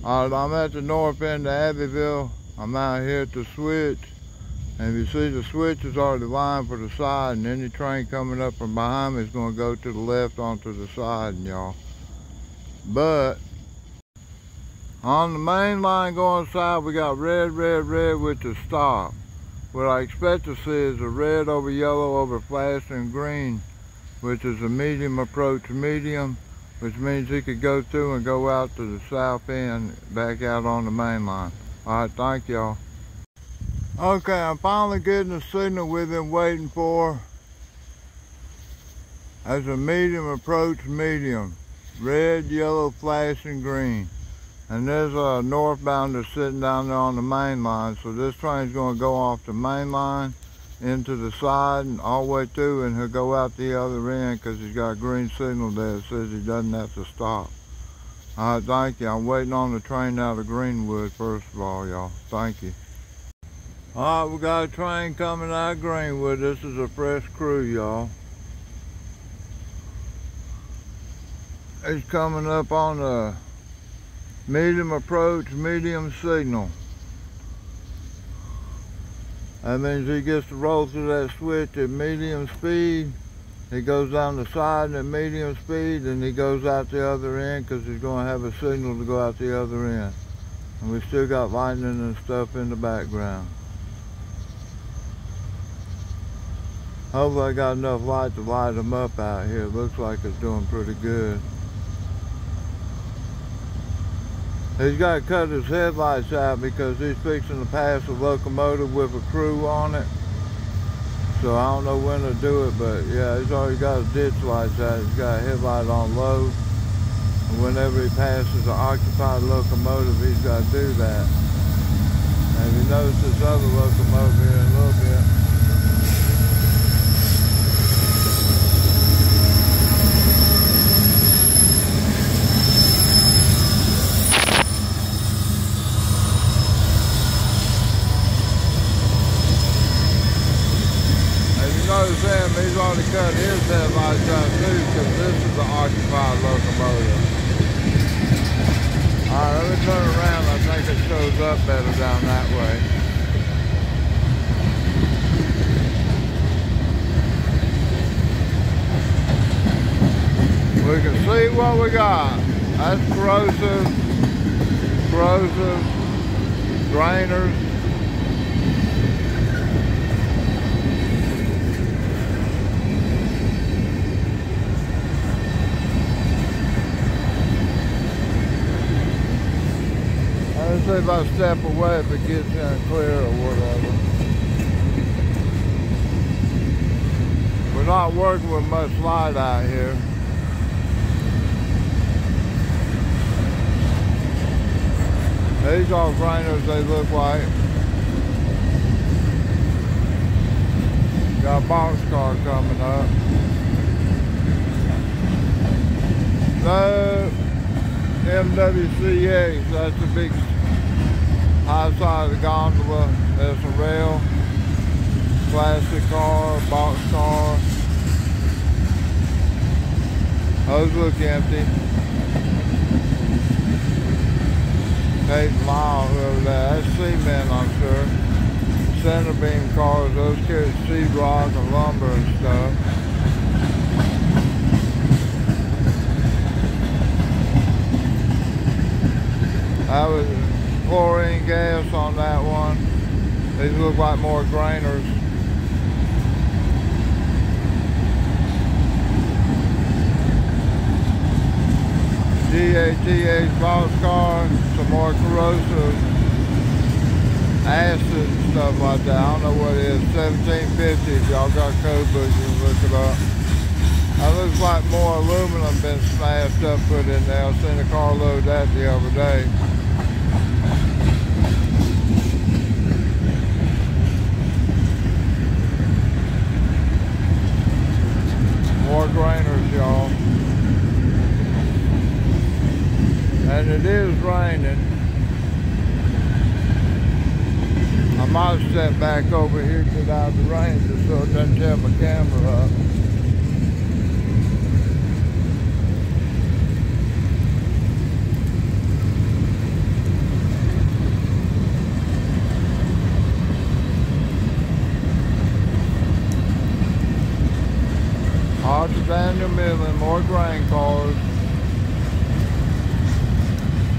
Alright, I'm at the north end of Abbeville. I'm out here at the switch. And if you see the switch is already lined for the side, and any train coming up from behind me is going to go to the left onto the side, y'all. But on the main line going south, we got red, red, red with the stop. What I expect to see is a red over yellow over flashing green, which is a medium approach medium, which means he could go through and go out to the south end, back out on the main line. Alright, thank y'all. Okay, I'm finally getting the signal we've been waiting for. As a medium approach medium. Red, yellow, flashing green. And there's a northbounder sitting down there on the main line, so this train's going to go off the main line into the side and all the way through, and he'll go out the other end because he's got a green signal there that says he doesn't have to stop. Alright, thank you. I'm waiting on the train out of Greenwood first of all, y'all. Thank you. Alright, we got a train coming out of Greenwood. This is a fresh crew, y'all. It's coming up on the medium approach, medium signal. That means he gets to roll through that switch at medium speed. He goes down the side at medium speed, and he goes out the other end because he's going to have a signal to go out the other end. And we still got lightning and stuff in the background. Hopefully I got enough light to light them up out here. It looks like it's doing pretty good. He's got to cut his headlights out because he's fixing to pass a locomotive with a crew on it. So I don't know when to do it, but yeah, he's already got his ditch lights out. He's got a headlight on low. And whenever he passes an occupied locomotive, he's got to do that. And if you notice this other locomotive here in a little bit, notice him, he's already cut his headlights out too because this is an occupied locomotive. Alright, let me turn around. I think it shows up better down that way. We can see what we got. That's corrosive, grainers. Let's see if I step away if it gets in clear or whatever. We're not working with much light out here. These are grainers, they look like. Got a boxcar coming up. No, MWCX, that's the big high side of the gondola. There's a rail, plastic car, box car. Those look empty. Kate Lyle, whoever that, that's cement, I'm sure. Center beam cars, those carry seed rock and lumber and stuff. That was chlorine gas on that one. These look like more grainers. GATH boxcar, some more corrosive acid and stuff like that. I don't know what it is. 1750. If y'all got code books, you can look it up. That looks like more aluminum been smashed up, put in there. I seen a car load that the other day. More grainers, y'all. And it is raining. I might step back over here to get out of the rain just so it doesn't tear my camera up. milling, more grain cars.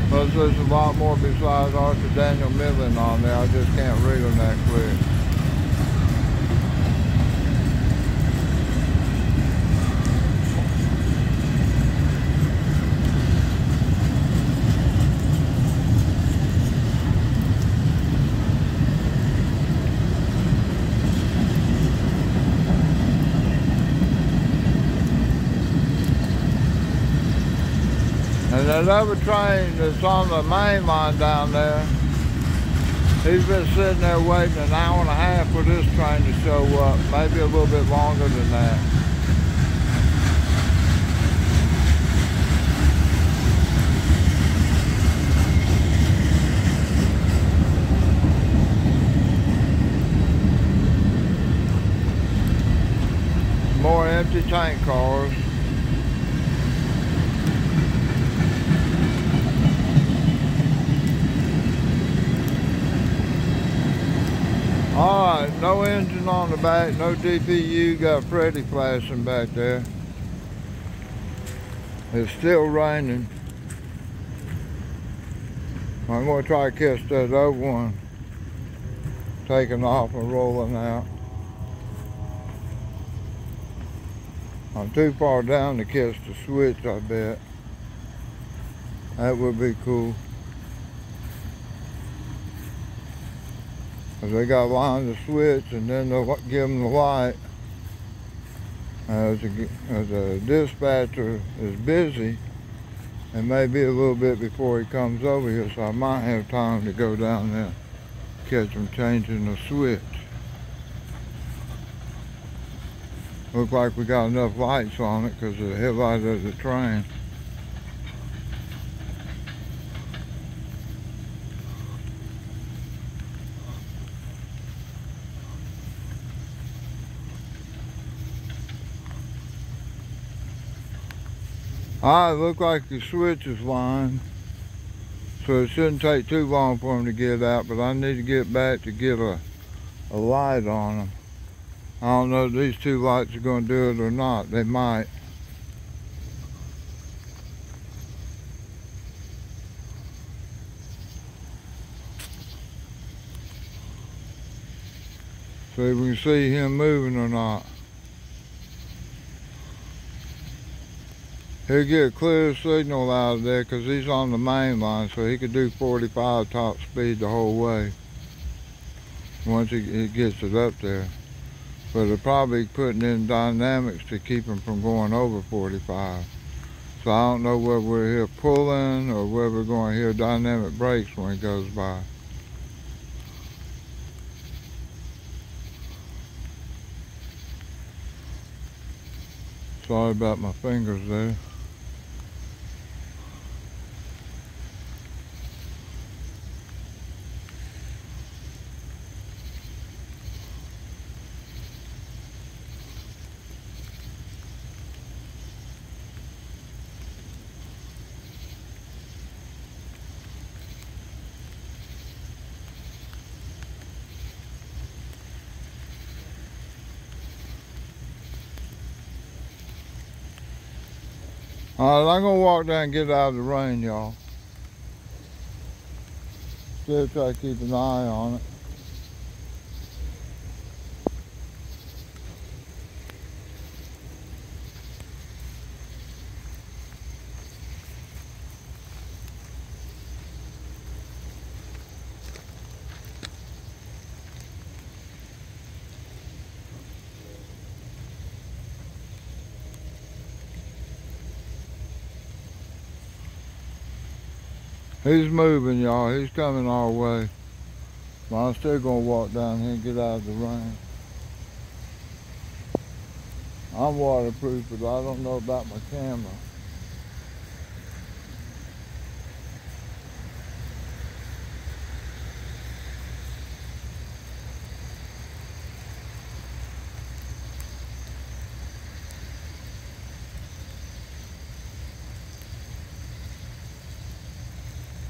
Plus there's a lot more besides Arthur Daniel milling on there. I just can't read them that quick. And that other train that's on the main line down there, he's been sitting there waiting an hour and a half for this train to show up, maybe a little bit longer than that. More empty tank cars. Alright, no engine on the back, no DPU, got Freddy flashing back there. It's still raining. I'm going to try to catch that other one taking off and rolling out. I'm too far down to catch the switch, I bet. That would be cool. Cause they got to line the switch and then they'll give them the light. The dispatcher is busy, and maybe a little bit before he comes over here, so I might have time to go down there, catch him changing the switch. Looks like we got enough lights on it because of the headlight of the train. Alright, looks like the switch is lined, so it shouldn't take too long for them to get out, but I need to get back to get a light on them. I don't know if these two lights are going to do it or not. They might. See if we can see him moving or not. He'll get a clear signal out of there because he's on the main line, so he could do 45 top speed the whole way once he gets it up there. But they're probably putting in dynamics to keep him from going over 45. So I don't know whether we're here pulling or whether we're going to hear dynamic brakes when he goes by. Sorry about my fingers there. Alright, I'm going to walk down and get out of the rain, y'all. Still try to keep an eye on it. He's moving, y'all. He's coming our way. But I'm still going to walk down here and get out of the rain. I'm waterproof, but I don't know about my camera.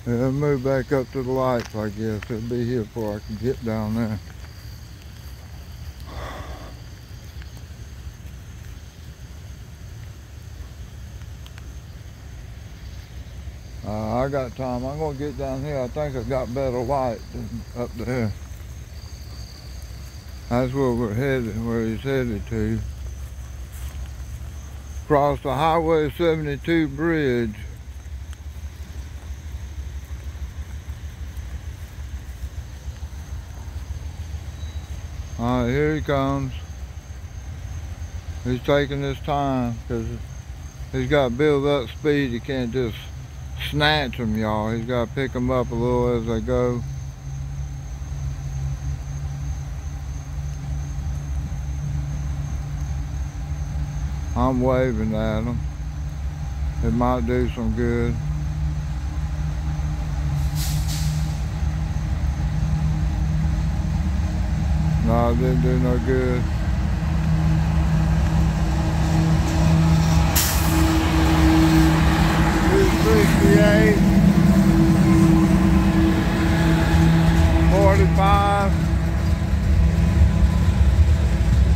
Yeah, I'll move back up to the lights, I guess. It'll be here before I can get down there. got time. I'm gonna get down here. I think I got better light than up there. That's where we're headed, where he's headed to. Across the Highway 72 bridge. All right, here he comes. He's taking his time because he's got to build up speed. He can't just snatch them, y'all. He's got to pick them up a little as they go. I'm waving at him. It might do some good. No, it didn't do no good. $268, 45.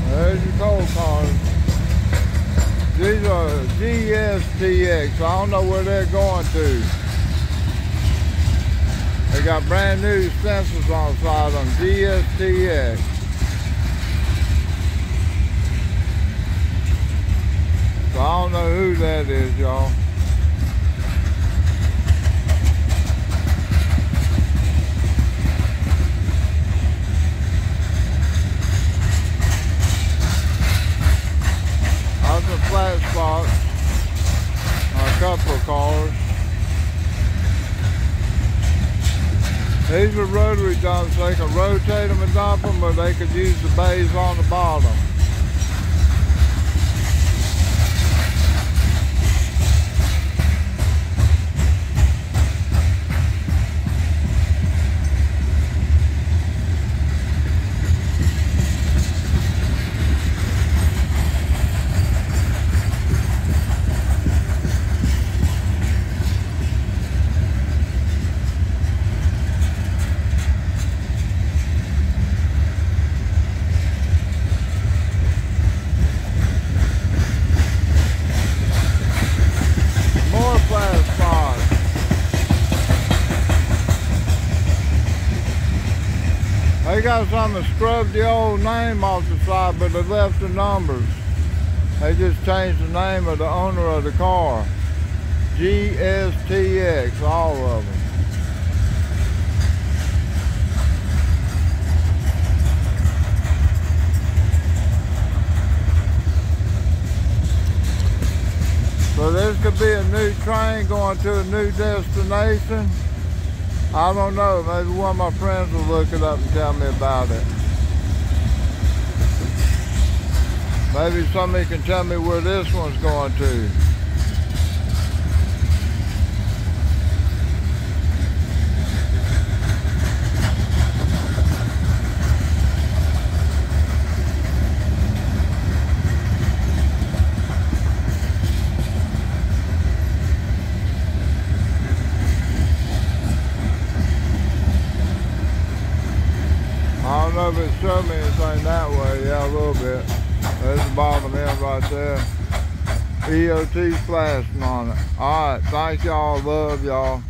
There's your coal cars. These are GSTX. I don't know where they're going to. They got brand new sensors on the side of them. GSTX. So I don't know who that is, y'all. That's a flat spot on a couple of cars. These are rotary dumps. They can rotate them and dump them, or they could use the bays on the bottom. They got something to scrub the old name off the side, but they left the numbers. They just changed the name of the owner of the car. GSTX, all of them. So this could be a new train going to a new destination. I don't know, maybe one of my friends will look it up and tell me about it. Maybe somebody can tell me where this one's going to. I don't know if it showed me anything that way. Yeah, a little bit. There's the bottom end right there. EOT flashing on it. Alright, thank y'all. Love y'all.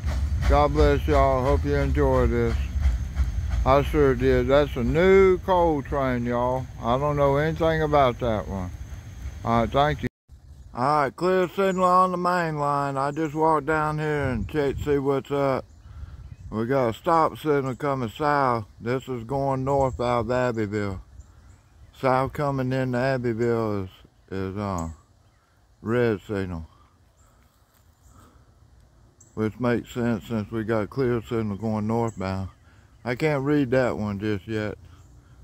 God bless y'all. Hope you enjoy this. I sure did. That's a new coal train, y'all. I don't know anything about that one. Alright, thank you. Alright, clear signal on the main line. I just walked down here and checked to see what's up. We got a stop signal coming south. This is going north out of Abbeville. South coming into Abbeville is red signal. Which makes sense since we got a clear signal going northbound. I can't read that one just yet.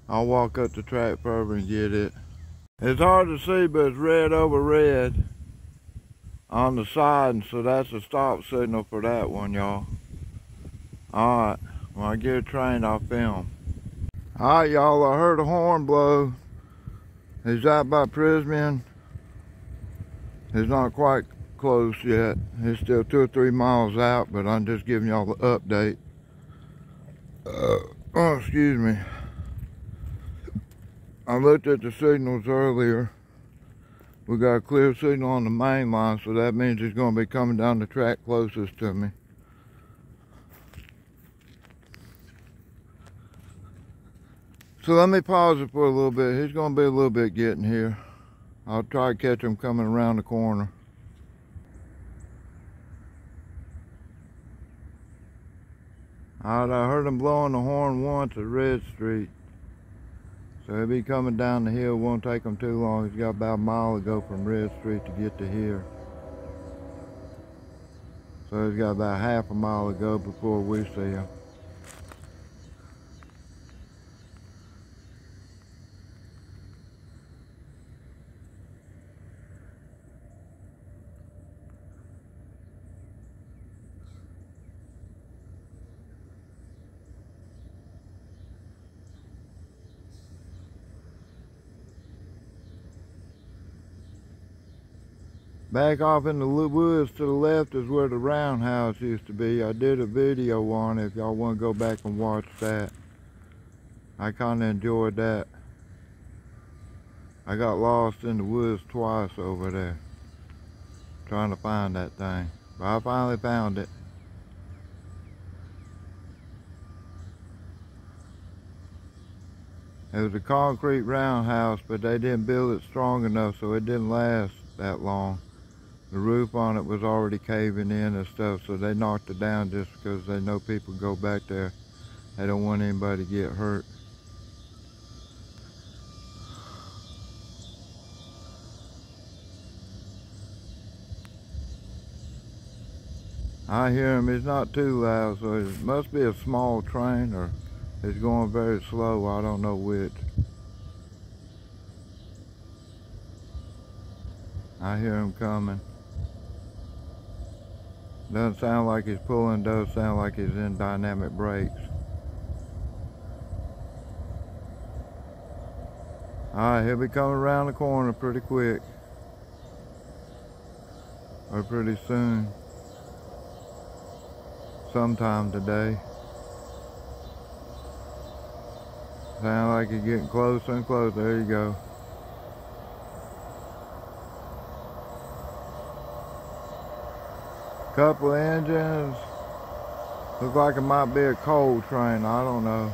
I'll walk up the track further and get it. It's hard to see, but it's red over red on the side, and so that's a stop signal for that one, y'all. Alright, when I get a train, I'll film. Alright, y'all, I heard a horn blow. He's out by Prismian. He's not quite close yet. He's still 2 or 3 miles out, but I'm just giving y'all the update. Oh, excuse me. I looked at the signals earlier. We got a clear signal on the main line, so that means he's going to be coming down the track closest to me. So let me pause it for a little bit. He's going to be a little bit getting here. I'll try to catch him coming around the corner. Alright, I heard him blowing the horn once at Red Street. So he'll be coming down the hill. Won't take him too long. He's got about a mile to go from Red Street to get to here. So he's got about half a mile to go before we see him. Back off in the woods to the left is where the roundhouse used to be. I did a video on it if y'all want to go back and watch that. I kind of enjoyed that. I got lost in the woods twice over there trying to find that thing. But I finally found it. It was a concrete roundhouse, but they didn't build it strong enough, so it didn't last that long. The roof on it was already caving in and stuff, so they knocked it down just because they know people go back there. They don't want anybody to get hurt. I hear him. He's not too loud, so it must be a small train or it's going very slow. I don't know which. I hear him coming. Doesn't sound like he's pulling, does sound like he's in dynamic brakes. Alright, he'll be coming around the corner pretty quick. Or pretty soon. Sometime today. Sound like he's getting closer and closer. There you go. Couple engines. Looks like it might be a coal train. I don't know.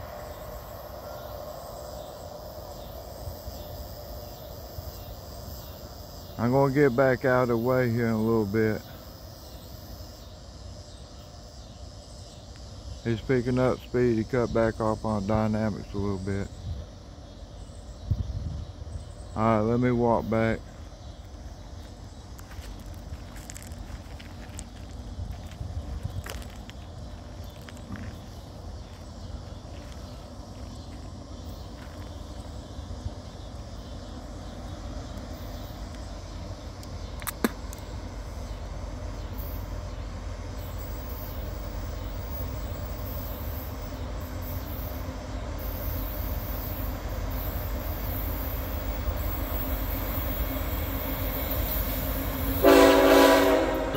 I'm going to get back out of the way here in a little bit. He's picking up speed. He cut back off on dynamics a little bit. Alright, let me walk back.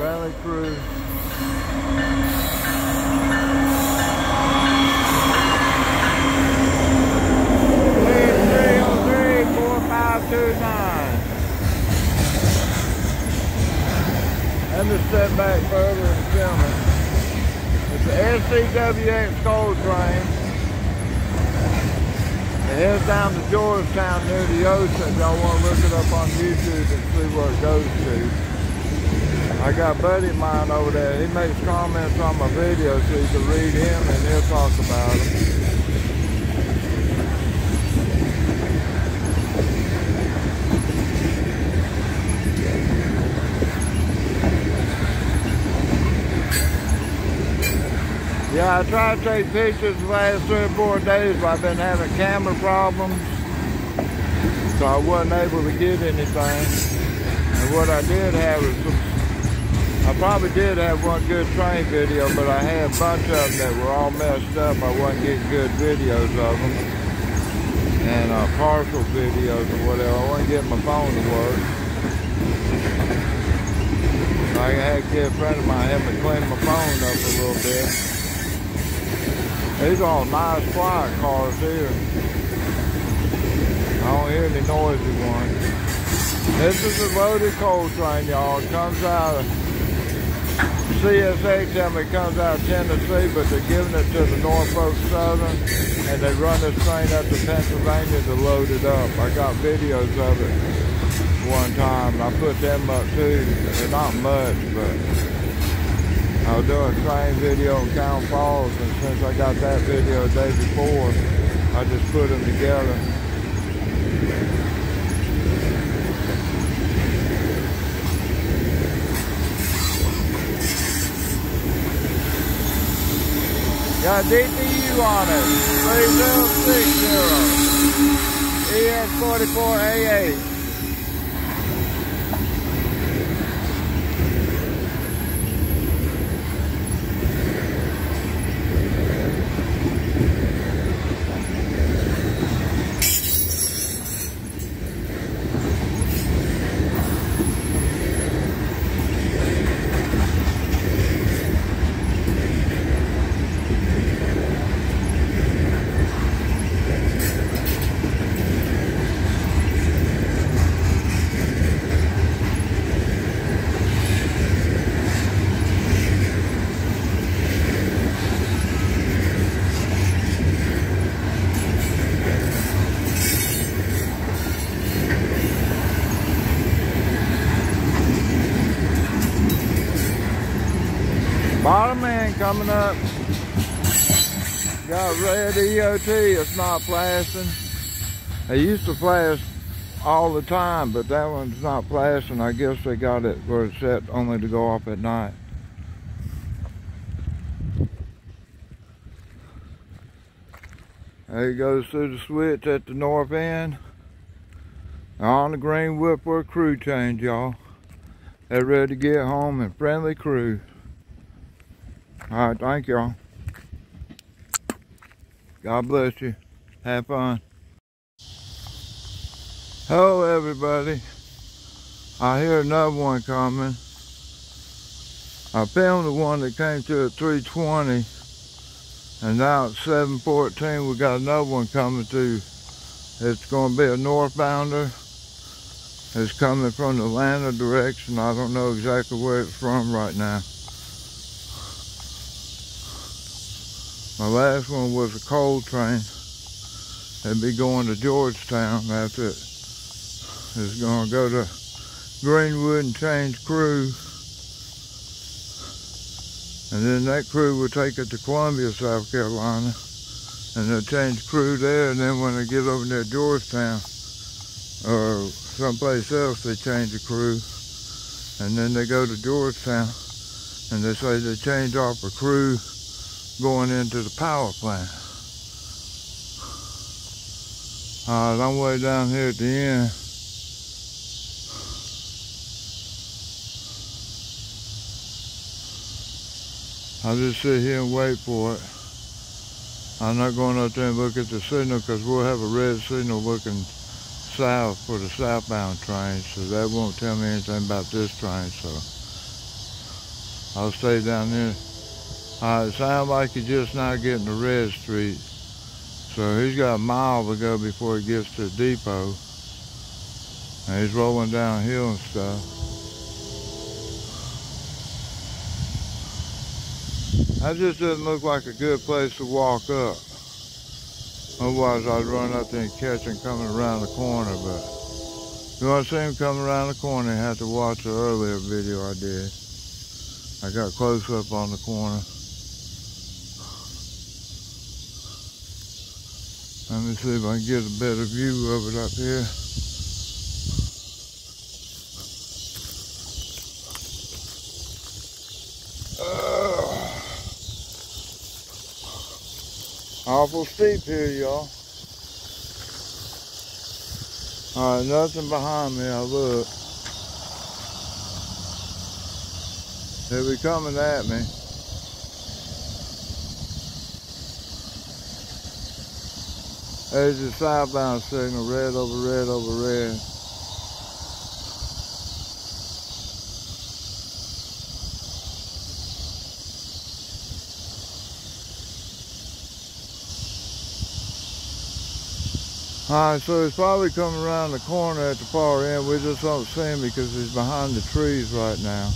Rally crew. Let me step back further and film it. It's the SCWX coal train. It heads down to Georgetown near the ocean. Y'all want to look it up on YouTube and see where it goes to. I got a buddy of mine over there. He makes comments on my videos, so you can read him and he'll talk about them. Yeah, I tried to take pictures the last 3 or 4 days, but I've been having camera problems, so I wasn't able to get anything. And what I did have is I probably did have one good train video, but I had a bunch of them that were all messed up. I wasn't getting good videos of them. And partial videos or whatever. I wasn't getting my phone to work. So I had to get a friend of mine help me clean my phone up a little bit. These are all nice quiet cars here. I don't hear any noisy ones. This is a loaded coal train, y'all. It comes out of CSA tell me it comes out of Tennessee, but they're giving it to the Norfolk Southern, and they run this train up to Pennsylvania to load it up. I got videos of it one time, and I put them up too. They're not much, but I was doing a train video in Count Falls, and since I got that video the day before, I just put them together. Got DTU on it, 3060, ES44AA. Bottom end coming up. Got red EOT, it's not flashing. They used to flash all the time, but that one's not flashing. I guess they got it where it's set only to go off at night. There it goes through the switch at the north end. On the green whipworth crew change, y'all. They're ready to get home and friendly crew. All right, thank y'all. God bless you. Have fun. Hello, everybody. I hear another one coming. I filmed the one that came to at 320, and now at 714 we got another one coming through. It's going to be a northbounder. It's coming from the Atlanta direction. I don't know exactly where it's from right now. My last one was a coal train. It'd be going to Georgetown after it. It's going to go to Greenwood and change crew. And then that crew will take it to Columbia, South Carolina. And they'll change crew there, and then when they get over there to Georgetown or someplace else, they change the crew. And then they go to Georgetown, and they say they change off a crew going into the power plant. Alright, I'm way down here at the end. I'll just sit here and wait for it. I'm not going up there and look at the signal because we'll have a red signal looking south for the southbound train, so that won't tell me anything about this train, so I'll stay down there. It sounds like he's just now getting to Red Street. So he's got a mile to go before he gets to the depot. And he's rolling downhill and stuff. That just doesn't look like a good place to walk up. Otherwise I'd run up there and catch him coming around the corner, but if you want to see him coming around the corner, you have to watch the earlier video I did. I got close up on the corner. Let me see if I can get a better view of it up here. Awful steep here, y'all. Alright, nothing behind me, I look. They'll be coming at me. There's the southbound signal, red over red over red. Alright, so he's probably coming around the corner at the far end. We just don't see him because he's behind the trees right now.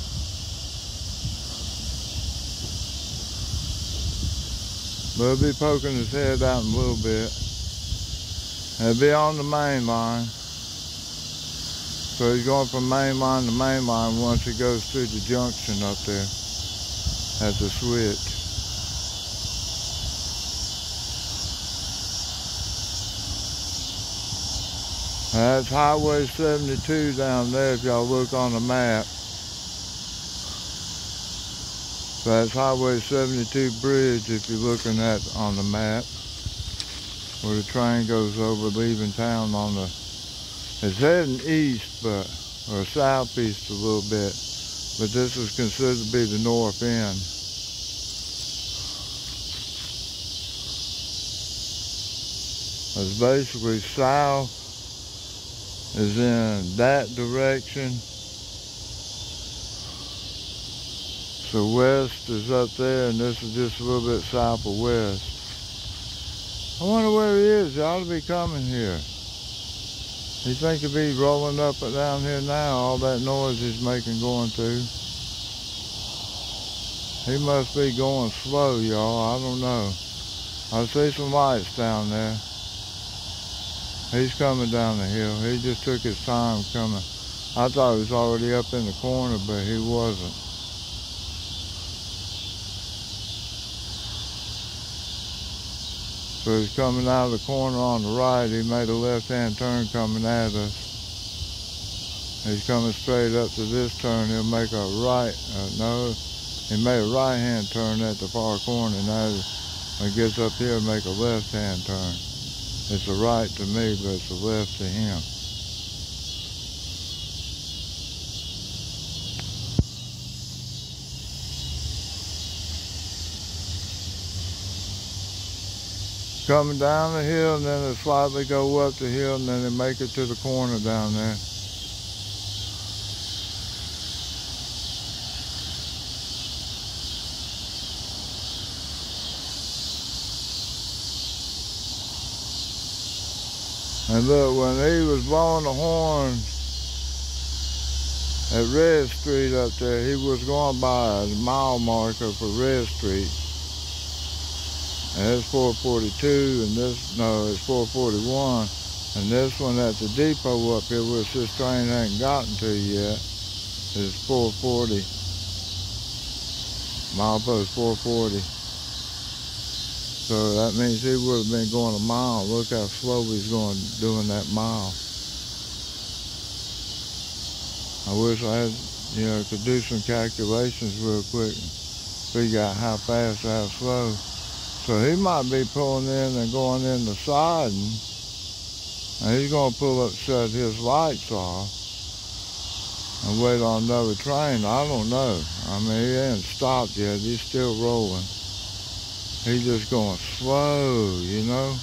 But he'll be poking his head out in a little bit. He'll be on the main line. So he's going from main line to main line once he goes through the junction up there at the switch. That's Highway 72 down there if y'all look on the map. So that's Highway 72 bridge if you're looking at on the map. Where the train goes over leaving town on the, it's heading east or southeast a little bit. But this is considered to be the north end. It's basically south is in that direction. So west is up there, and this is just a little bit south of west. I wonder where he is. He ought to be coming here. You think he'd be rolling up and down here now, all that noise he's making going through? He must be going slow, y'all. I don't know. I see some lights down there. He's coming down the hill. He just took his time coming. I thought he was already up in the corner, but he wasn't. So he's coming out of the corner on the right. He made a left-hand turn coming at us. He's coming straight up to this turn. He'll make a right. No, he made a right-hand turn at the far corner. Now when he gets up here, he'll make a left-hand turn. It's a right to me, but it's a left to him. Coming down the hill, and then they slightly go up the hill, and then they make it to the corner down there. And look, when he was blowing the horn at Red Street up there, he was going by the mile marker for Red Street. And it's 442, and this, no, it's 441. And this one at the depot up here, which this train hadn't gotten to yet, is 440. Milepost 440. So that means he would have been going a mile. Look how slow he's going doing that mile. I wish I had, could do some calculations real quick and figure out how fast or how slow. So he might be pulling in and going in the siding, and he's going to pull up, shut his lights off, and wait on another train. I don't know. I mean, he ain't stopped yet. He's still rolling. He's just going slow, you know.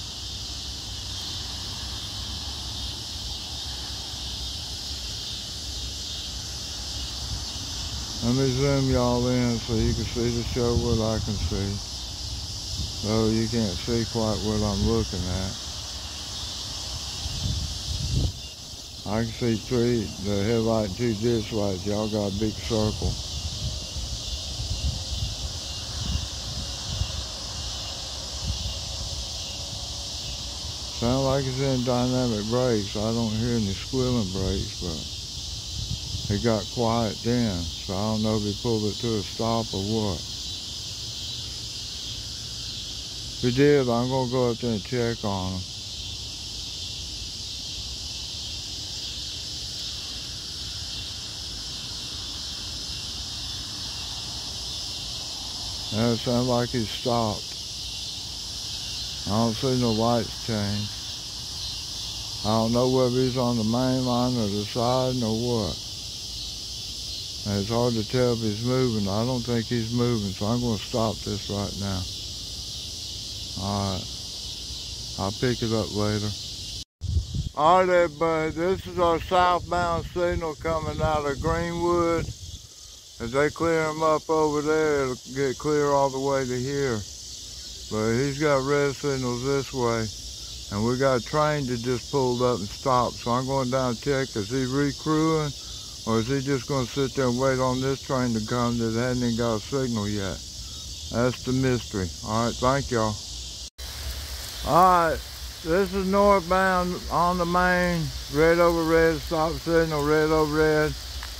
Let me zoom y'all in so you can see the show what I can see. Though you can't see quite what I'm looking at. I can see the headlight and 2 ditch lights. Y'all got a big circle. Sounds like it's in dynamic brakes. I don't hear any squealing brakes, but it got quiet then. So I don't know if he pulled it to a stop or what. If he did, I'm going to go up there and check on him. Now it sounds like he stopped. I don't see no lights change. I don't know whether he's on the main line or the side or what. And it's hard to tell if he's moving. I don't think he's moving, so I'm going to stop this right now. Alright. I'll pick it up later. Alright everybody, this is our southbound signal coming out of Greenwood. As they clear them up over there, it'll get clear all the way to here. But he's got red signals this way. And we got a train that just pulled up and stopped. So I'm going down to check, is he recrewing? Or is he just going to sit there and wait on this train to come that hasn't even got a signal yet? That's the mystery. All right, thank y'all. All right, this is northbound on the main, red over red, stop signal, red over red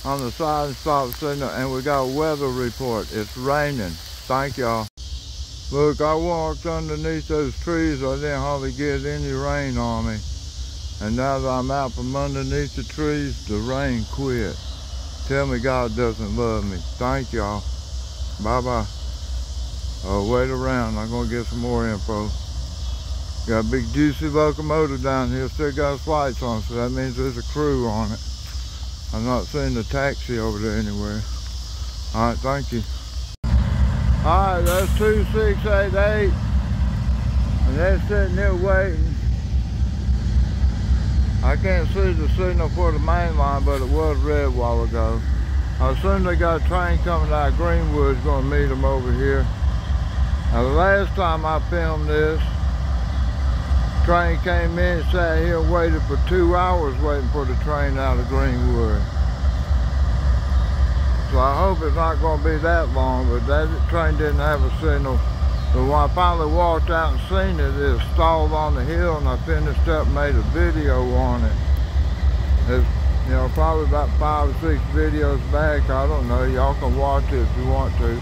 on the side, stop signal, and we got a weather report. It's raining. Thank y'all. Look, I walked underneath those trees. I didn't hardly get any rain on me. And now that I'm out from underneath the trees, the rain quit. Tell me God doesn't love me. Thank y'all. Bye-bye. Wait around. I'm going to get some more info. Got a big juicy locomotive down here. Still got flights on, so that means there's a crew on it. I'm not seeing the taxi over there anywhere. All right, thank you. All right, that's 2688. And they're sitting here waiting. I can't see the signal for the main line, but it was red a while ago. I assume they got a train coming out of Greenwood, going to meet them over here. Now, the last time I filmed this, train came in, sat here and waited for 2 hours waiting for the train out of Greenwood. So I hope it's not going to be that long, but that train didn't have a signal. So when I finally walked out and seen it, it stalled on the hill, and I finished up and made a video on it. It's, you know, probably about 5 or 6 videos back. I don't know. Y'all can watch it if you want to.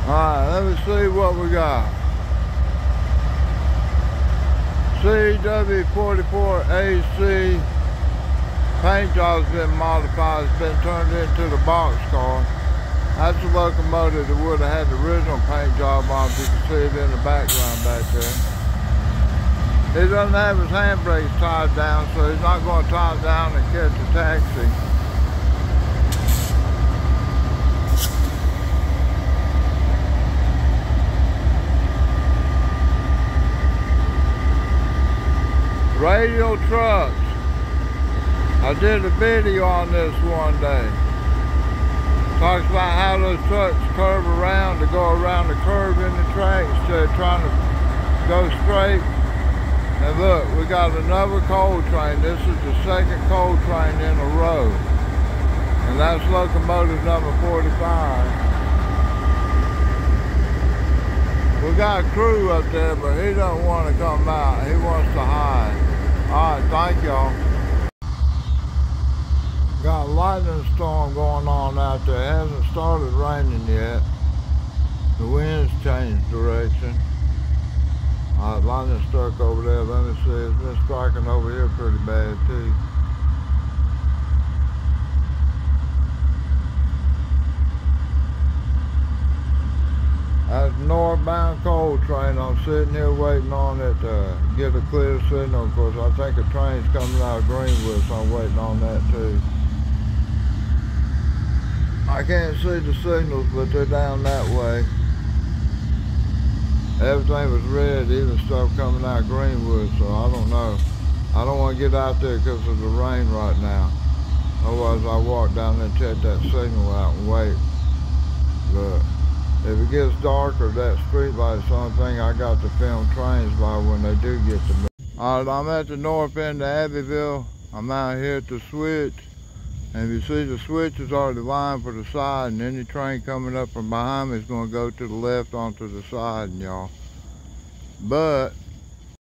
Alright, let me see what we got. CW44AC paint job's been modified. It's been turned into the boxcar. That's the locomotive that would have had the original paint job on. You can see it in the background back there. He doesn't have his handbrakes tied down, so he's not going to tie it down and catch a taxi. Radial trucks. I did a video on this one day. Talks about how those trucks curve around to go around the curve in the track instead of trying to go straight. And look, we got another coal train. This is the second coal train in a row. And that's locomotive number 45. We got a crew up there, but he doesn't want to come out. He wants to hide. All right, thank y'all. Got a lightning storm going on out there. It hasn't started raining yet. The wind's changed direction. All right, lightning struck over there. Let me see. It's been striking over here pretty bad too. That's northbound coal train. I'm sitting here waiting on it to get a clear signal. Of course, I think a train's coming out of Greenwood, so I'm waiting on that too. I can't see the signals, but they're down that way. Everything was red, even stuff coming out of Greenwood, so I don't know. I don't want to get out there because of the rain right now. Otherwise, I walk down there and check that signal out and wait. But if it gets dark or that street light's the only thing I got to film trains by when they do get to me. All right, I'm at the north end of Abbeville. I'm out here at the switch. And you see the switch is already lined for the side, and any train coming up from behind me is going to go to the left onto the side, y'all. But